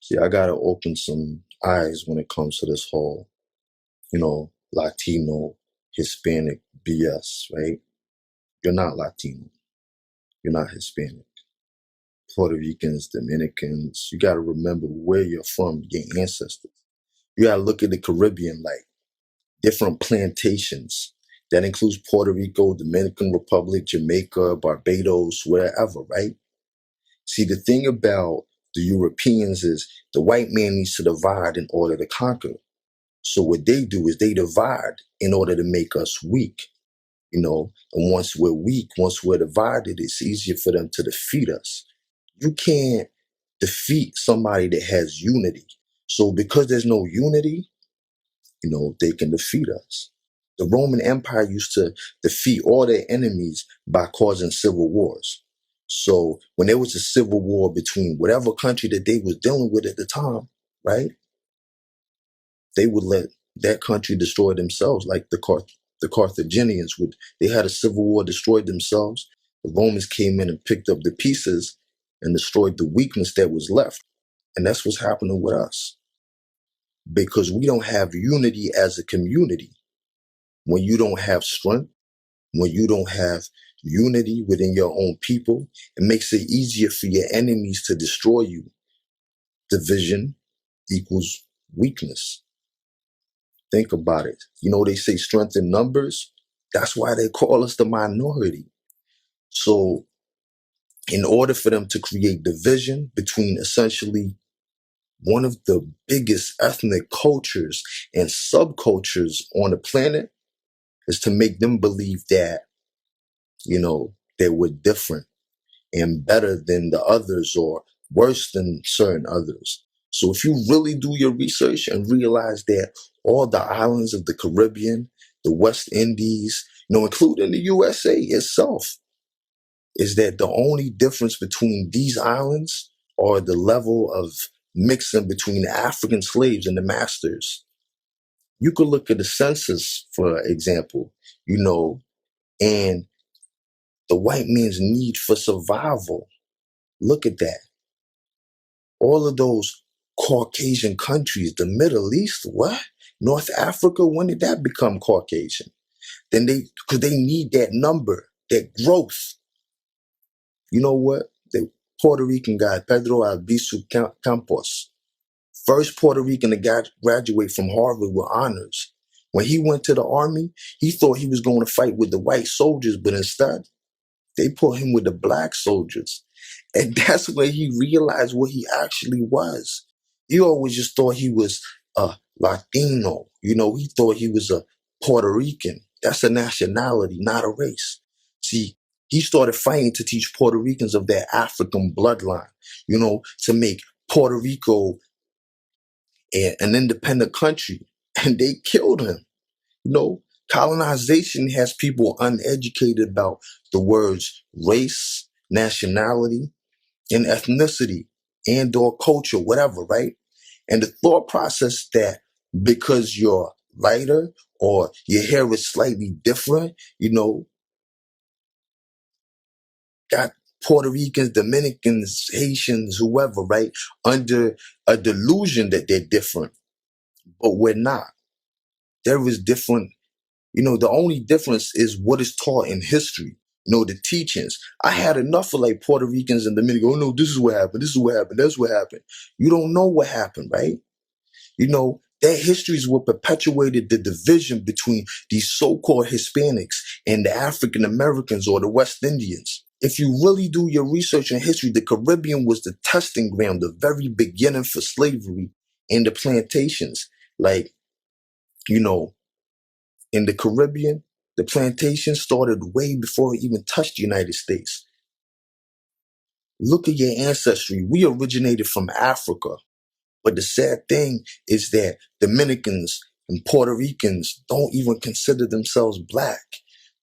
See, I gotta open some eyes when it comes to this whole, Latino, Hispanic BS, right? You're not Latino. You're not Hispanic. Puerto Ricans, Dominicans, you gotta remember where you're from, your ancestors. You gotta look at the Caribbean like different plantations. That includes Puerto Rico, Dominican Republic, Jamaica, Barbados, wherever, right? See, the thing about the Europeans is the white man needs to divide in order to conquer. So what they do is they divide in order to make us weak, and once we're weak, once we're divided, it's easier for them to defeat us. You can't defeat somebody that has unity. So because there's no unity, they can defeat us. The Roman Empire used to defeat all their enemies by causing civil wars. So when there was a civil war between whatever country that they was dealing with at the time, right, they would let that country destroy themselves, like the Carthaginians would. They had a civil war, destroyed themselves. The Romans came in and picked up the pieces and destroyed the weakness that was left. And that's what's happening with us because we don't have unity as a community. When you don't have strength, when you don't have unity within your own people, it makes it easier for your enemies to destroy you. Division equals weakness. Think about it. They say strength in numbers. That's why they call us the minority. So in order for them to create division between essentially one of the biggest ethnic cultures and subcultures on the planet is to make them believe that, they were different and better than the others or worse than certain others. So if you really do your research and realize that all the islands of the Caribbean, the West Indies, including the USA itself, is that the only difference between these islands are the level of mixing between the African slaves and the masters. You could look at the census, for example, and the white man's need for survival. Look at that. All of those Caucasian countries, the Middle East, what? North Africa, when did that become Caucasian? Because they need that number, that growth. You know what? The Puerto Rican guy, Pedro Albizu Campos, first Puerto Rican to graduate from Harvard with honors. When he went to the army, he thought he was going to fight with the white soldiers, but instead, they put him with the black soldiers. And that's when he realized what he actually was. He always just thought he was a Latino. He thought he was a Puerto Rican. That's a nationality, not a race. See, he started fighting to teach Puerto Ricans of their African bloodline, to make Puerto Rico an independent country. And they killed him. Colonization has people uneducated about the words race, nationality, and ethnicity and or culture, whatever, right? And the thought process that because you're lighter or your hair is slightly different, got Puerto Ricans, Dominicans, Haitians, whoever, right? Under a delusion that they're different, but we're not. There is different. The only difference is what is taught in history. The teachings. I had enough of like Puerto Ricans and Dominicans. Oh no, this is what happened. This is what happened. That's what happened. You don't know what happened, right? Their histories what perpetuated the division between these so-called Hispanics and the African Americans or the West Indians. If you really do your research in history, the Caribbean was the testing ground, the very beginning for slavery and the plantations. Like, in the Caribbean, the plantation started way before it even touched the United States. Look at your ancestry. We originated from Africa. But the sad thing is that Dominicans and Puerto Ricans don't even consider themselves black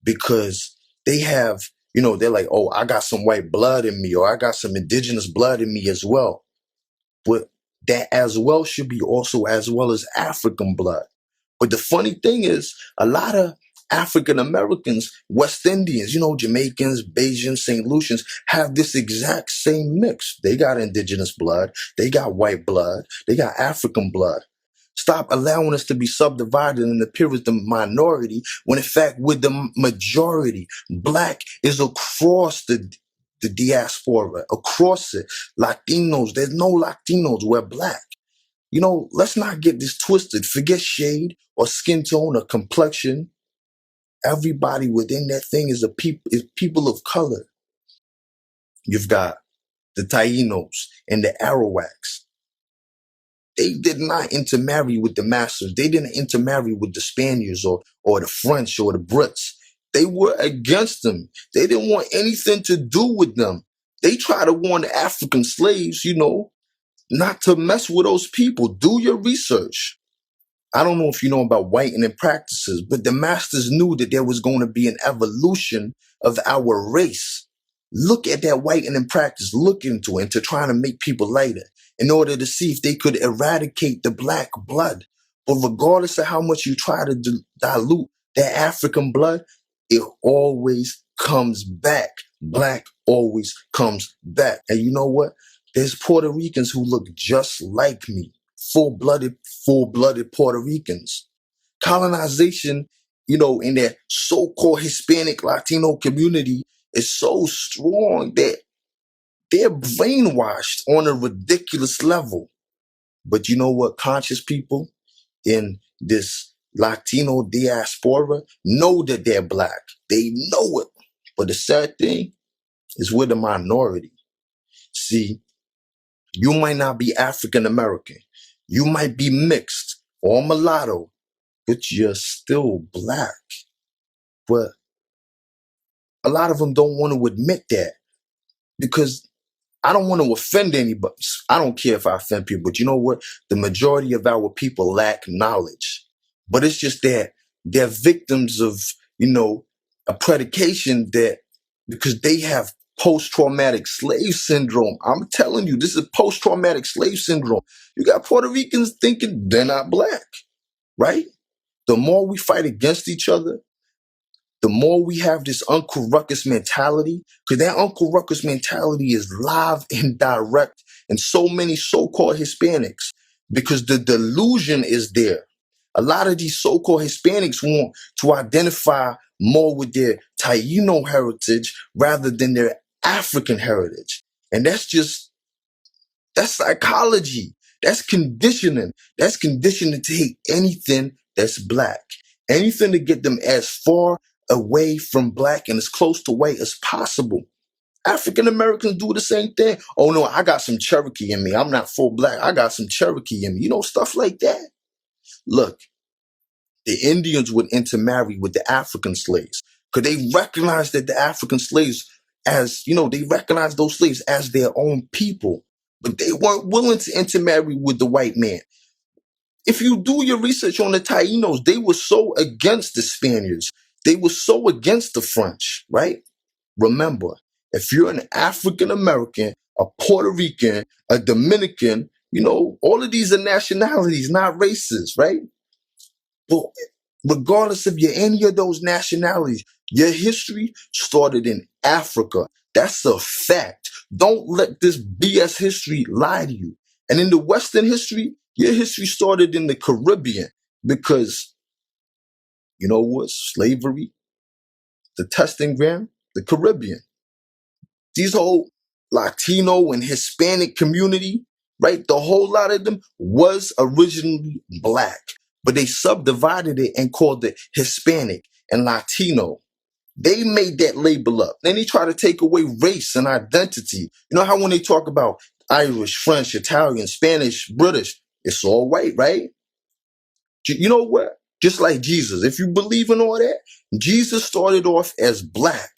because they have, they're like, oh, I got some white blood in me or I got some indigenous blood in me as well. But that as well should be also as well as African blood. But the funny thing is, a lot of African Americans, West Indians, Jamaicans, Bajans, St. Lucians have this exact same mix. They got indigenous blood, they got white blood, they got African blood. Stop allowing us to be subdivided and appear as the minority when in fact we're the majority. Black is across the diaspora, across it. Latinos, there's no Latinos, we're black. Let's not get this twisted. Forget shade or skin tone or complexion. Everybody within that thing is people of color. You've got the Tainos and the Arawaks. They did not intermarry with the masters. They didn't intermarry with the Spaniards or the French or the Brits. They were against them. They didn't want anything to do with them. They tried to warn the African slaves, not to mess with those people. Do your research. I don't know if you know about whitening practices, but the masters knew that there was going to be an evolution of our race. Look at that whitening practice, look into it, into trying to make people lighter in order to see if they could eradicate the black blood. But regardless of how much you try to dilute that African blood, it always comes back. Black always comes back. And you know what? There's Puerto Ricans who look just like me. Full-blooded Puerto Ricans. Colonization, in that so-called Hispanic Latino community is so strong that they're brainwashed on a ridiculous level. But you know what? Conscious people in this Latino diaspora know that they're black. They know it. But the sad thing is we're the minority. See, you might not be African American. You might be mixed or mulatto, but you're still black. But a lot of them don't want to admit that because I don't want to offend anybody. I don't care if I offend people, but you know what? The majority of our people lack knowledge. But it's just that they're victims of, a predication that because they have post-traumatic slave syndrome. I'm telling you, this is post-traumatic slave syndrome. You got Puerto Ricans thinking they're not black, right? The more we fight against each other, the more we have this Uncle Ruckus mentality, because that Uncle Ruckus mentality is live and direct in so many so-called Hispanics, because the delusion is there. A lot of these so-called Hispanics want to identify more with their Taino heritage rather than their African heritage. And that's psychology. That's conditioning. That's conditioning to hate anything that's black. Anything to get them as far away from black and as close to white as possible. African Americans do the same thing. Oh no, I got some Cherokee in me. I'm not full black. I got some Cherokee in me. Stuff like that. Look, the Indians would intermarry with the African slaves because they recognized that the African slaves they recognized those slaves as their own people, but they weren't willing to intermarry with the white man. If you do your research on the Tainos, they were so against the Spaniards. They were so against the French, right? Remember, if you're an African American, a Puerto Rican, a Dominican, all of these are nationalities, not races, right? But regardless of any of those nationalities, your history started in Africa. That's a fact. Don't let this BS history lie to you. And in the Western history, your history started in the Caribbean because, you know what? Slavery, the testing ground, the Caribbean. These whole Latino and Hispanic community, right? The whole lot of them was originally black, but they subdivided it and called it Hispanic and Latino. They made that label up. Then they try to take away race and identity. You know how when they talk about Irish, French, Italian, Spanish, British, it's all white, right? You know what? Just like Jesus, if you believe in all that, Jesus started off as black.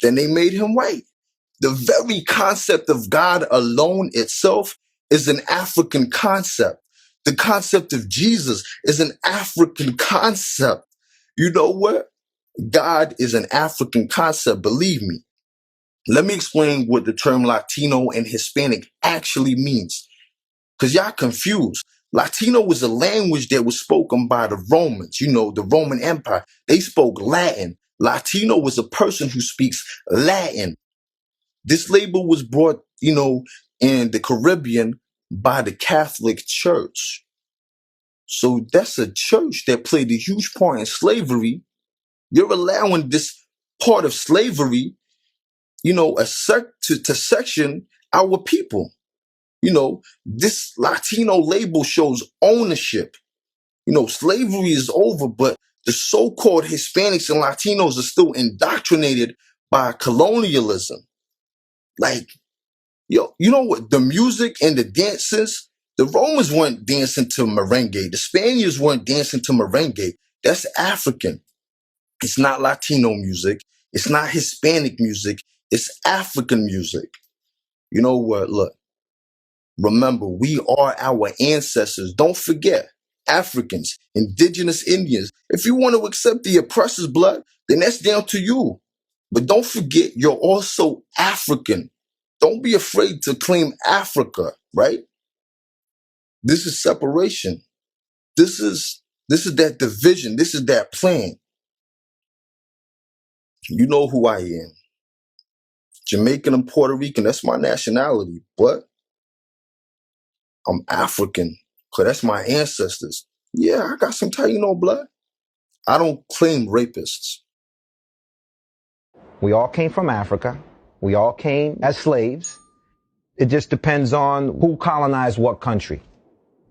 Then they made him white. The very concept of God alone itself is an African concept. The concept of Jesus is an African concept. You know what? God is an African concept, believe me. Let me explain what the term Latino and Hispanic actually means, because y'all confused. Latino was a language that was spoken by the Romans, the Roman Empire. They spoke Latin. Latino was a person who speaks Latin. This label was brought, in the Caribbean by the Catholic Church. So that's a church that played a huge part in slavery. You're allowing this part of slavery, to section our people. This Latino label shows ownership. Slavery is over, but the so-called Hispanics and Latinos are still indoctrinated by colonialism. Like, you know what? The music and the dances, the Romans weren't dancing to merengue. The Spaniards weren't dancing to merengue. That's African. It's not Latino music. It's not Hispanic music. It's African music. You know what? Look, remember, we are our ancestors. Don't forget, Africans, indigenous Indians. If you want to accept the oppressor's blood, then that's down to you. But don't forget, you're also African. Don't be afraid to claim Africa, right? This is separation. This is that division. This is that plan. You know who I am. Jamaican and Puerto Rican, that's my nationality. But I'm African, because that's my ancestors. Yeah, I got some Taino blood. I don't claim rapists. We all came from Africa. We all came as slaves. It just depends on who colonized what country.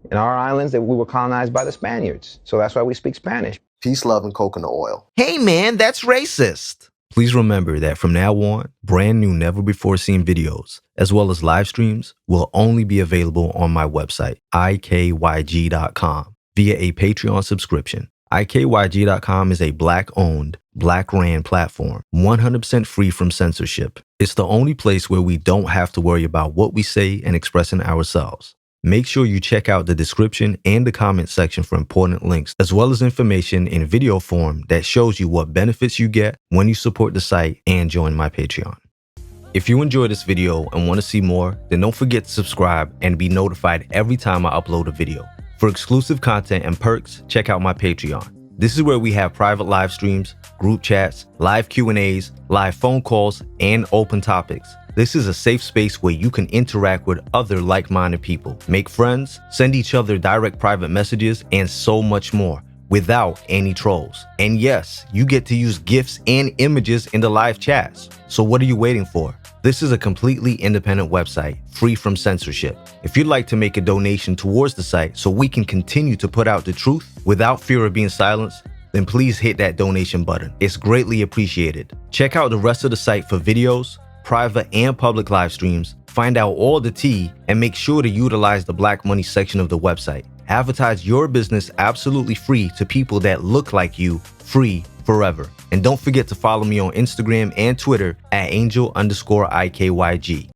In our islands, we were colonized by the Spaniards. So that's why we speak Spanish. Peace, love, and coconut oil. Hey man, that's racist. Please remember that from now on, brand new never before seen videos, as well as live streams, will only be available on my website, ikyg.com, via a Patreon subscription. ikyg.com is a Black-owned, Black-ran platform, 100% free from censorship. It's the only place where we don't have to worry about what we say and expressing ourselves. Make sure you check out the description and the comment section for important links, as well as information in video form that shows you what benefits you get when you support the site and join my Patreon. If you enjoyed this video and want to see more, then don't forget to subscribe and be notified every time I upload a video. For exclusive content and perks, check out my Patreon. This is where we have private live streams, group chats, live Q&As, live phone calls, and open topics. This is a safe space where you can interact with other like-minded people, make friends, send each other direct private messages, and so much more without any trolls. And yes, you get to use GIFs and images in the live chats. So what are you waiting for? This is a completely independent website, free from censorship. If you'd like to make a donation towards the site so we can continue to put out the truth without fear of being silenced, then please hit that donation button. It's greatly appreciated. Check out the rest of the site for videos, private and public live streams, find out all the tea, and make sure to utilize the Black Money section of the website. Advertise your business absolutely free to people that look like you, free forever. And don't forget to follow me on Instagram and Twitter at angel_IKYG.